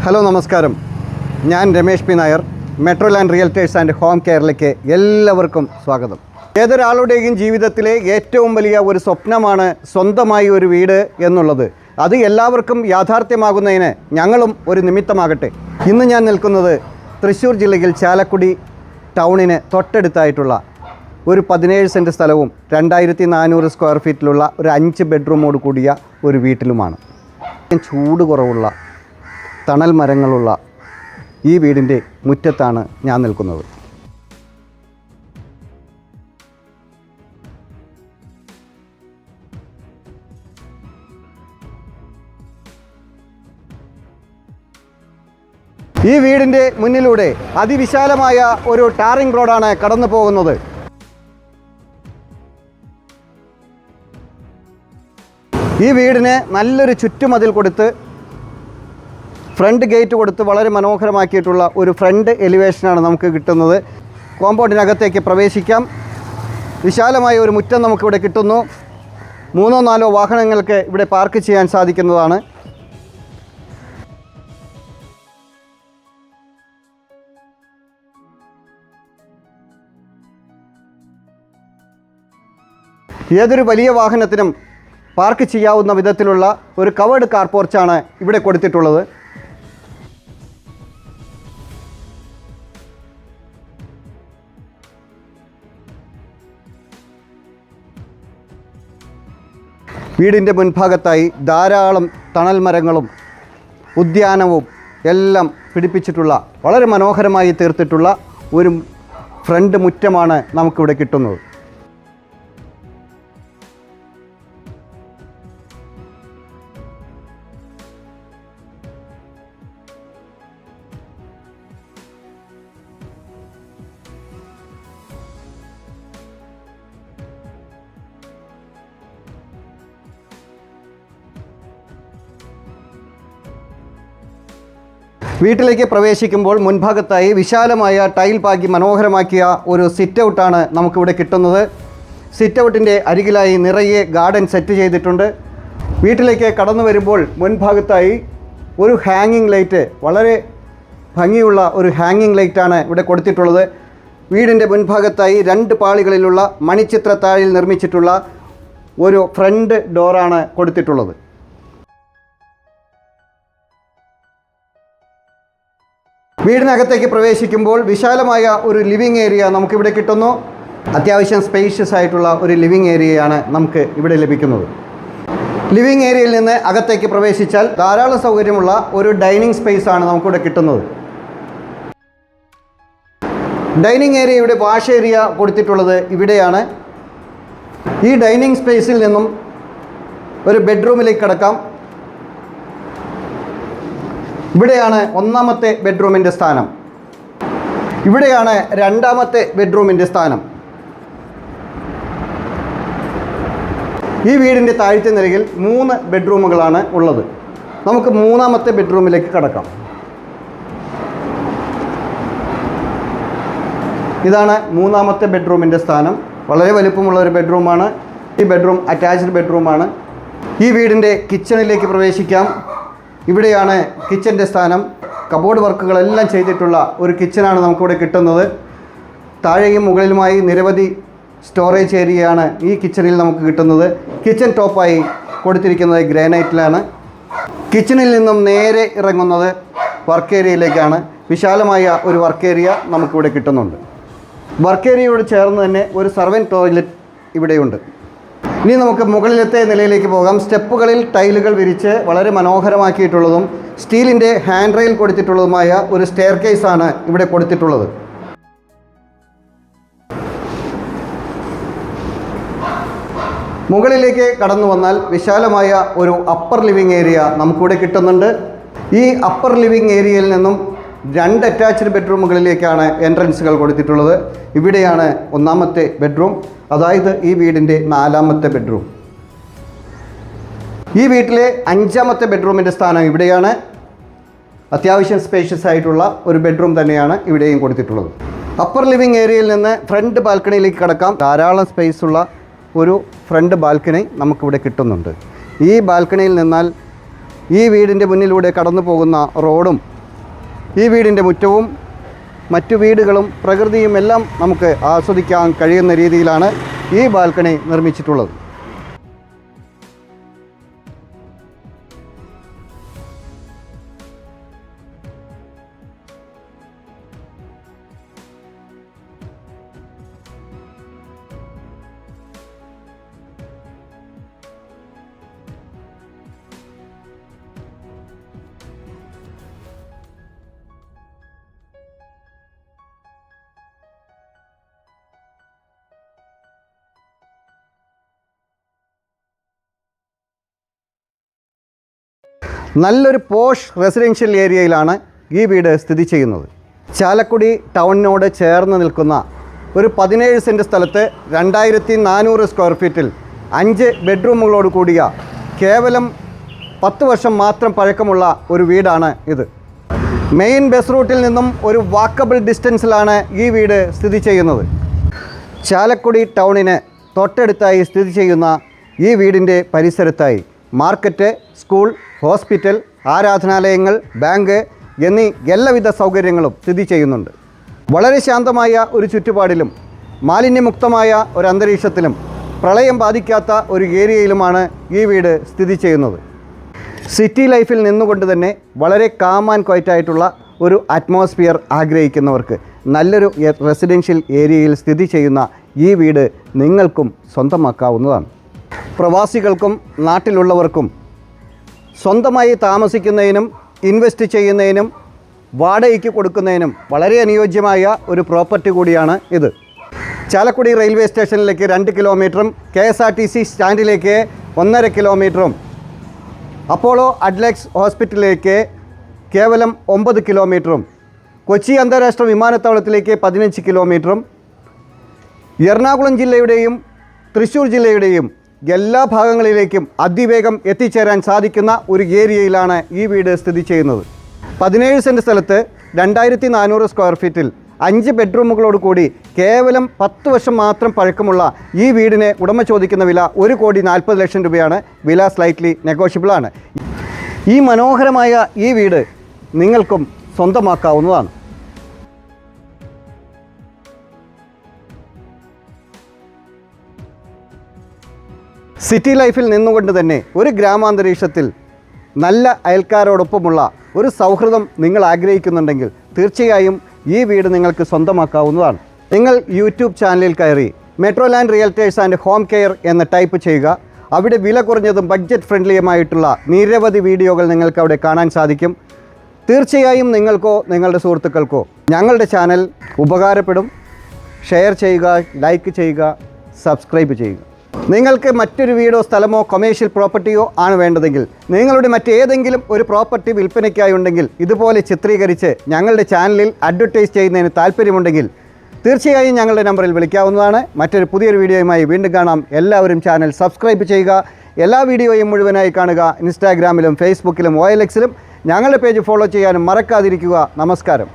Hello നമസ്കാരം, ഞാൻ Ramesh P Nair. Metro land realtors and home കെയറിലേക്ക് എല്ലാവർക്കും സ്വാഗതം. ഏതൊരാളുടെയും ജീവിതത്തിലെ ഏറ്റവും വലിയ ഒരു സ്വപ്നമാണ് സ്വന്തമായി ഒരു വീട് എന്നുള്ളത്. അത് എല്ലാവർക്കും യാഥാർത്ഥ്യമാകുന്നതിന് ഞങ്ങളും ഒരു നിമിത്തമാകട്ടെ. ഇന്ന് ഞാൻ നിൽക്കുന്നത് തൃശ്ശൂർ ജില്ലയിൽ ചാലക്കുടി ടൗണിന് തൊട്ടടുത്തായിട്ടുള്ള ഒരു 17 സെൻറ്റ് സ്ഥലവും 2400 സ്ക്വയർ ഫീറ്റിലുള്ള ഒരു 5 ബെഡ്റൂമോട് കൂടിയ ഒരു വീട്ടിലുമാണ്. ചൂട് കുറവുള്ള തണൽ മരങ്ങളുള്ള ഈ വീടിൻ്റെ മുറ്റത്താണ് ഞാൻ നിൽക്കുന്നത്. ഈ വീടിൻ്റെ മുന്നിലൂടെ അതിവിശാലമായ ഒരു ടാറിംഗ് റോഡാണ് കടന്നു പോകുന്നത്. ഈ വീടിന് നല്ലൊരു ചുറ്റുമതിൽ കൊടുത്ത് ഫ്രണ്ട് ഗേറ്റ് കൊടുത്ത് വളരെ മനോഹരമാക്കിയിട്ടുള്ള ഒരു ഫ്രണ്ട് എലിവേഷനാണ് നമുക്ക് കിട്ടുന്നത്. കോമ്പൗണ്ടിനകത്തേക്ക് പ്രവേശിക്കാം. വിശാലമായ ഒരു മുറ്റം നമുക്കിവിടെ കിട്ടുന്നു. 3-4 വാഹനങ്ങൾക്ക് ഇവിടെ പാർക്ക് ചെയ്യാൻ സാധിക്കുന്നതാണ്. ഏതൊരു വലിയ വാഹനത്തിനും പാർക്ക് ചെയ്യാവുന്ന വിധത്തിലുള്ള ഒരു കവേർഡ് കാർ പോർച്ചാണ് ഇവിടെ കൊടുത്തിട്ടുള്ളത്. വീടിൻ്റെ മുൻഭാഗത്തായി ധാരാളം തണൽ മരങ്ങളും ഉദ്യാനവും എല്ലാം പിടിപ്പിച്ചിട്ടുള്ള വളരെ മനോഹരമായി തീർത്തിട്ടുള്ള ഒരു ഫ്രണ്ട് മുറ്റമാണ് നമുക്കിവിടെ കിട്ടുന്നത്. വീട്ടിലേക്ക് പ്രവേശിക്കുമ്പോൾ മുൻഭാഗത്തായി വിശാലമായ ടൈൽ പാകി മനോഹരമാക്കിയ ഒരു സിറ്റ് ഔട്ടാണ് നമുക്കിവിടെ കിട്ടുന്നത്. സിറ്റ് ഔട്ടിൻ്റെ അരികിലായി നിറയെ ഗാർഡൻ സെറ്റ് ചെയ്തിട്ടുണ്ട്. വീട്ടിലേക്ക് കടന്നു വരുമ്പോൾ മുൻഭാഗത്തായി ഒരു ഹാങ്ങിങ് ലൈറ്റ്, വളരെ ഭംഗിയുള്ള ഒരു ഹാങ്ങിങ് ലൈറ്റാണ് ഇവിടെ കൊടുത്തിട്ടുള്ളത്. വീടിൻ്റെ മുൻഭാഗത്തായി 2 പാളികളിലുള്ള മണിച്ചിത്ര താഴിൽ നിർമ്മിച്ചിട്ടുള്ള ഒരു ഫ്രണ്ട് ഡോറാണ് കൊടുത്തിട്ടുള്ളത്. വീടിനകത്തേക്ക് പ്രവേശിക്കുമ്പോൾ വിശാലമായ ഒരു ലിവിങ് ഏരിയ നമുക്കിവിടെ കിട്ടുന്നു. അത്യാവശ്യം സ്പേഷ്യസ് ആയിട്ടുള്ള ഒരു ലിവിങ് ഏരിയയാണ് നമുക്ക് ഇവിടെ ലഭിക്കുന്നത്. ലിവിങ് ഏരിയയിൽ നിന്ന് അകത്തേക്ക് പ്രവേശിച്ചാൽ ധാരാളം സൗകര്യമുള്ള ഒരു ഡൈനിങ് സ്പേസ് ആണ് നമുക്കിവിടെ കിട്ടുന്നത്. ഡൈനിങ് ഏരിയയുടെ വാഷ് ഏരിയ കൊടുത്തിട്ടുള്ളത് ഇവിടെയാണ്. ഈ ഡൈനിങ് സ്പേസിൽ നിന്നും ഒരു ബെഡ്റൂമിലേക്ക് കടക്കാം. ഇവിടെയാണ് 1ാമത്തെ ബെഡ്റൂമിൻ്റെ സ്ഥാനം. ഇവിടെയാണ് 2ാമത്തെ ബെഡ്റൂമിൻ്റെ സ്ഥാനം. ഈ വീടിൻ്റെ താഴത്തെ നിലയിൽ 3 ബെഡ്റൂമുകളാണ് ഉള്ളത്. നമുക്ക് 3ാമത്തെ ബെഡ്റൂമിലേക്ക് കടക്കാം. ഇതാണ് 3ാമത്തെ ബെഡ്റൂമിൻ്റെ സ്ഥാനം. വളരെ വലുപ്പമുള്ള ഒരു ബെഡ്റൂമാണ്. ഈ ബെഡ്റൂം അറ്റാച്ച്ഡ് ബെഡ്റൂമാണ്. ഈ വീടിൻ്റെ കിച്ചണിലേക്ക് പ്രവേശിക്കാം. ഇവിടെയാണ് കിച്ചൻ്റെ സ്ഥാനം. കബോർഡ് വർക്കുകളെല്ലാം ചെയ്തിട്ടുള്ള ഒരു കിച്ചനാണ് നമുക്കിവിടെ കിട്ടുന്നത്. താഴെയും മുകളിലുമായി നിരവധി സ്റ്റോറേജ് ഏരിയയാണ് ഈ കിച്ചണിൽ നമുക്ക് കിട്ടുന്നത്. കിച്ചൺ ടോപ്പായി കൊടുത്തിരിക്കുന്നത് ഗ്രാനൈറ്റിലാണ്. കിച്ചണിൽ നിന്നും നേരെ ഇറങ്ങുന്നത് വർക്ക് ഏരിയയിലേക്കാണ്. വിശാലമായ ഒരു വർക്ക് ഏരിയ നമുക്കിവിടെ കിട്ടുന്നുണ്ട്. വർക്ക് ഏരിയയോട് ചേർന്ന് തന്നെ ഒരു സർവൻറ്റ് ടോയ്ലറ്റ് ഇവിടെയുണ്ട്. ഇനി നമുക്ക് മുകളിലത്തെ നിലയിലേക്ക് പോകാം. സ്റ്റെപ്പുകളിൽ ടൈലുകൾ വിരിച്ച് വളരെ മനോഹരമാക്കിയിട്ടുള്ളതും സ്റ്റീലിൻ്റെ ഹാൻഡ് റെയിൽ കൊടുത്തിട്ടുള്ളതുമായ ഒരു സ്റ്റെയർ കേസാണ് ഇവിടെ കൊടുത്തിട്ടുള്ളത്. മുകളിലേക്ക് കടന്നു വന്നാൽ വിശാലമായ ഒരു അപ്പർ ലിവിങ് ഏരിയ നമുക്കിവിടെ കിട്ടുന്നുണ്ട്. ഈ അപ്പർ ലിവിങ് ഏരിയയിൽ നിന്നും 2 അറ്റാച്ച്ഡ് ബെഡ്റൂമുകളിലേക്കാണ് എൻട്രൻസുകൾ കൊടുത്തിട്ടുള്ളത്. ഇവിടെയാണ് 1ാമത്തെ ബെഡ്റൂം, അതായത് ഈ വീടിൻ്റെ 4ാമത്തെ ബെഡ്റൂം. ഈ വീട്ടിലെ 5ാമത്തെ ബെഡ്റൂമിൻ്റെ സ്ഥാനം ഇവിടെയാണ്. അത്യാവശ്യം സ്പേഷ്യസ് ആയിട്ടുള്ള ഒരു ബെഡ്റൂം തന്നെയാണ് ഇവിടെയും കൊടുത്തിട്ടുള്ളത്. അപ്പർ ലിവിങ് ഏരിയയിൽ നിന്ന് ഫ്രണ്ട് ബാൽക്കണിയിലേക്ക് കടക്കാം. ധാരാളം സ്പേസുള്ള ഒരു ഫ്രണ്ട് ബാൽക്കണി നമുക്കിവിടെ കിട്ടുന്നുണ്ട്. ഈ ബാൽക്കണിയിൽ നിന്നാൽ ഈ വീടിൻ്റെ മുന്നിലൂടെ കടന്നു പോകുന്ന റോഡും ഈ വീടിൻ്റെ മുറ്റവും മറ്റു വീടുകളും പ്രകൃതിയും എല്ലാം നമുക്ക് ആസ്വദിക്കാൻ കഴിയുന്ന രീതിയിലാണ് ഈ ബാൽക്കണി നിർമ്മിച്ചിട്ടുള്ളത്. നല്ലൊരു പോഷ് റെസിഡൻഷ്യൽ ഏരിയയിലാണ് ഈ വീട് സ്ഥിതി ചെയ്യുന്നത്. ചാലക്കുടി ടൗണിനോട് ചേർന്ന് നിൽക്കുന്ന ഒരു 17 സെൻറ്റ് സ്ഥലത്ത് 2400 സ്ക്വയർ ഫീറ്റിൽ 5 ബെഡ്റൂമുകളോട് കൂടിയ കേവലം 10 വർഷം മാത്രം പഴക്കമുള്ള ഒരു വീടാണ് ഇത്. മെയിൻ ബസ് റൂട്ടിൽ നിന്നും ഒരു വാക്കബിൾ ഡിസ്റ്റൻസിലാണ് ഈ വീട് സ്ഥിതി ചെയ്യുന്നത്. ചാലക്കുടി ടൗണിന് തൊട്ടടുത്തായി സ്ഥിതി ചെയ്യുന്ന ഈ വീടിൻ്റെ പരിസരത്തായി മാർക്കറ്റ്, സ്കൂൾ, ഹോസ്പിറ്റൽ, ആരാധനാലയങ്ങൾ, ബാങ്ക് എന്നീ എല്ലാവിധ സൗകര്യങ്ങളും സ്ഥിതി ചെയ്യുന്നുണ്ട്. വളരെ ശാന്തമായ ഒരു ചുറ്റുപാടിലും മാലിന്യമുക്തമായ ഒരു അന്തരീക്ഷത്തിലും പ്രളയം ബാധിക്കാത്ത ഒരു ഏരിയയിലുമാണ് ഈ വീട് സ്ഥിതി ചെയ്യുന്നത്. സിറ്റി ലൈഫിൽ നിന്നുകൊണ്ട് തന്നെ വളരെ കാം ആൻഡ് ക്വയറ്റായിട്ടുള്ള ഒരു അറ്റ്മോസ്ഫിയർ ആഗ്രഹിക്കുന്നവർക്ക് നല്ലൊരു റെസിഡൻഷ്യൽ ഏരിയയിൽ സ്ഥിതി ചെയ്യുന്ന ഈ വീട് നിങ്ങൾക്കും സ്വന്തമാക്കാവുന്നതാണ്. പ്രവാസികൾക്കും നാട്ടിലുള്ളവർക്കും സ്വന്തമായി താമസിക്കുന്നതിനും ഇൻവെസ്റ്റ് ചെയ്യുന്നതിനും വാടകയ്ക്ക് കൊടുക്കുന്നതിനും വളരെ അനുയോജ്യമായ ഒരു പ്രോപ്പർട്ടി കൂടിയാണ് ഇത്. ചാലക്കുടി റെയിൽവേ സ്റ്റേഷനിലേക്ക് 2 കിലോമീറ്ററും KSRTC സ്റ്റാൻഡിലേക്ക് 1.5 കിലോമീറ്ററും അപ്പോളോ അഡ്ലക്സ് ഹോസ്പിറ്റലിലേക്ക് കേവലം 9 കിലോമീറ്ററും കൊച്ചി അന്താരാഷ്ട്ര വിമാനത്താവളത്തിലേക്ക് 15 കിലോമീറ്ററും എറണാകുളം ജില്ലയുടെയും തൃശ്ശൂർ ജില്ലയുടെയും എല്ലാ ഭാഗങ്ങളിലേക്കും അതിവേഗം എത്തിച്ചേരാൻ സാധിക്കുന്ന ഒരു ഏരിയയിലാണ് ഈ വീട് സ്ഥിതി ചെയ്യുന്നത്. 17 സെൻറ്റ് സ്ഥലത്ത് 2400 സ്ക്വയർ ഫീറ്റിൽ 5 ബെഡ്റൂമുകളോട് കൂടി കേവലം 10 വർഷം മാത്രം പഴക്കമുള്ള ഈ വീടിന് ഉടമ ചോദിക്കുന്ന വില 1,40,00,000 രൂപയാണ്. വില സ്ലൈറ്റ്ലി നെഗോഷ്യബിളാണ്. ഈ മനോഹരമായ ഈ വീട് നിങ്ങൾക്കും സ്വന്തമാക്കാവുന്നതാണ്. സിറ്റി ലൈഫിൽ നിന്നുകൊണ്ട് തന്നെ ഒരു ഗ്രാമാന്തരീക്ഷത്തിൽ നല്ല അയൽക്കാരോടൊപ്പമുള്ള ഒരു സൗഹൃദം നിങ്ങൾ ആഗ്രഹിക്കുന്നുണ്ടെങ്കിൽ തീർച്ചയായും ഈ വീട് നിങ്ങൾക്ക് സ്വന്തമാക്കാവുന്നതാണ്. നിങ്ങൾ യൂട്യൂബ് ചാനലിൽ കയറി മെട്രോലാൻഡ് റിയൽറ്റേഴ്സ് ആൻഡ് ഹോം കെയർ എന്ന് ടൈപ്പ് ചെയ്യുക. അവിടെ വില കുറഞ്ഞതും ബഡ്ജറ്റ് ഫ്രണ്ട്ലിയുമായിട്ടുള്ള നിരവധി വീഡിയോകൾ നിങ്ങൾക്ക് അവിടെ കാണാൻ സാധിക്കും. തീർച്ചയായും നിങ്ങൾക്കോ നിങ്ങളുടെ സുഹൃത്തുക്കൾക്കോ ഞങ്ങളുടെ ചാനൽ ഉപകാരപ്പെടും. ഷെയർ ചെയ്യുക, ലൈക്ക് ചെയ്യുക, സബ്സ്ക്രൈബ് ചെയ്യുക. നിങ്ങൾക്ക് മറ്റൊരു വീടോ സ്ഥലമോ കൊമേഴ്ഷ്യൽ പ്രോപ്പർട്ടിയോ ആണ് വേണ്ടതെങ്കിൽ, നിങ്ങളുടെ മറ്റേതെങ്കിലും ഒരു പ്രോപ്പർട്ടി വിൽപ്പനയ്ക്കായി ഉണ്ടെങ്കിൽ ഇതുപോലെ ചിത്രീകരിച്ച് ഞങ്ങളുടെ ചാനലിൽ അഡ്വർടൈസ് ചെയ്യുന്നതിന് താല്പര്യമുണ്ടെങ്കിൽ തീർച്ചയായും ഞങ്ങളുടെ നമ്പറിൽ വിളിക്കാവുന്നതാണ്. മറ്റൊരു പുതിയൊരു വീഡിയോയുമായി വീണ്ടും കാണാം. എല്ലാവരും ചാനൽ സബ്സ്ക്രൈബ് ചെയ്യുക. എല്ലാ വീഡിയോയും മുഴുവനായി കാണുക. ഇൻസ്റ്റാഗ്രാമിലും ഫേസ്ബുക്കിലും OLXിലും ഞങ്ങളുടെ പേജ് ഫോളോ ചെയ്യാനും മറക്കാതിരിക്കുക. നമസ്കാരം.